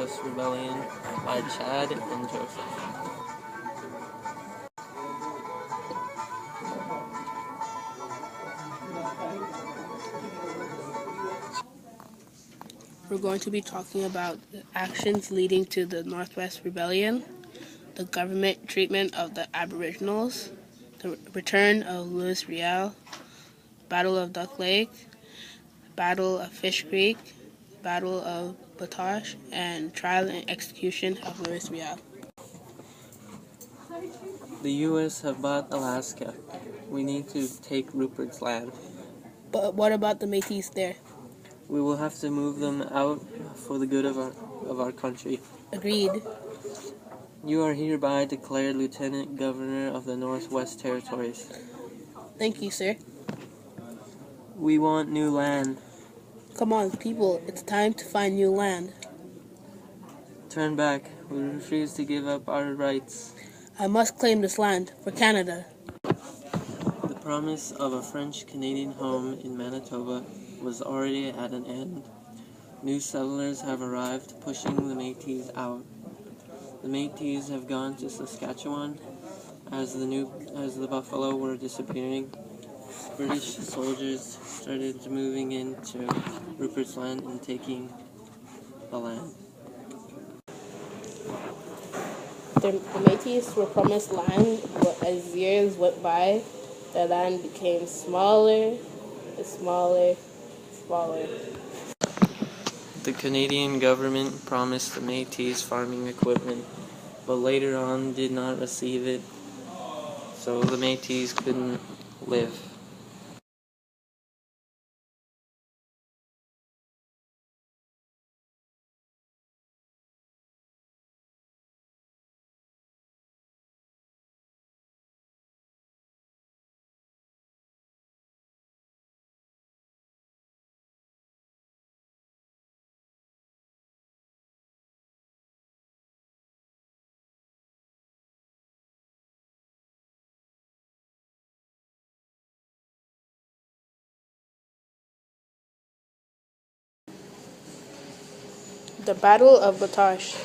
Northwest Rebellion by Chad and Joseph. We're going to be talking about the actions leading to the Northwest Rebellion, the government treatment of the Aboriginals, the return of Louis Riel, Battle of Duck Lake, Battle of Fish Creek, Battle of Batoche, and trial and execution of Louis Riel. The U.S. have bought Alaska. We need to take Rupert's land. But what about the Métis there? We will have to move them out for the good of our country. Agreed. You are hereby declared Lieutenant Governor of the Northwest Territories. Thank you, sir. We want new land. Come on, people, it's time to find new land. Turn back. We refuse to give up our rights. I must claim this land for Canada. The promise of a French-Canadian home in Manitoba was already at an end. New settlers have arrived, pushing the Métis out. The Métis have gone to Saskatchewan as the buffalo were disappearing. British soldiers started moving into Rupert's Land and taking the land. The Métis were promised land, but as years went by, the land became smaller and smaller. The Canadian government promised the Métis farming equipment, but later on did not receive it, so the Métis couldn't live. The Battle of Batoche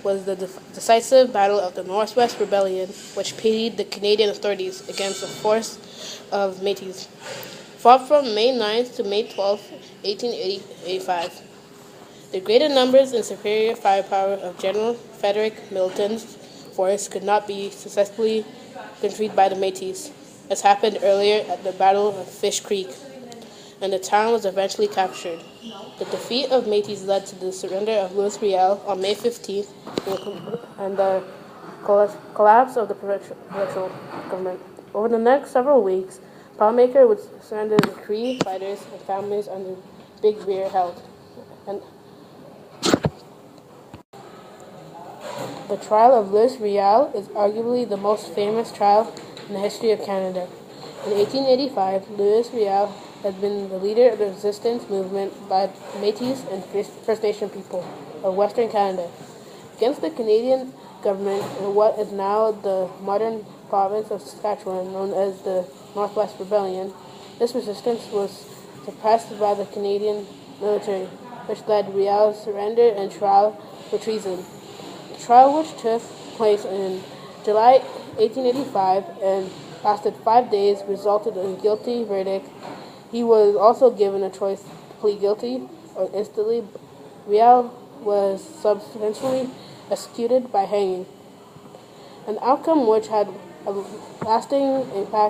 was the decisive battle of the Northwest Rebellion, which pitted the Canadian authorities against a force of Métis. Fought from May 9th to May 12th, 1885. The greater numbers and superior firepower of General Frederick Milton's force could not be successfully defeated by the Métis, as happened earlier at the Battle of Fish Creek, and the town was eventually captured. The defeat of Métis led to the surrender of Louis Riel on May 15th and the collapse of the provincial government. Over the next several weeks, Poundmaker would surrender the Cree fighters and families under Big Bear held. And the trial of Louis Riel is arguably the most famous trial in the history of Canada. In 1885, Louis Riel had been the leader of the resistance movement by Métis and First Nation people of Western Canada against the Canadian government in what is now the modern province of Saskatchewan, known as the Northwest Rebellion. This resistance was suppressed by the Canadian military, which led Riel's surrender and trial for treason. The trial, which took place in July 1885 and lasted 5 days, resulted in a guilty verdict. He was also given a choice to plead guilty or instantly. Riel was subsequently executed by hanging, an outcome which had a lasting impact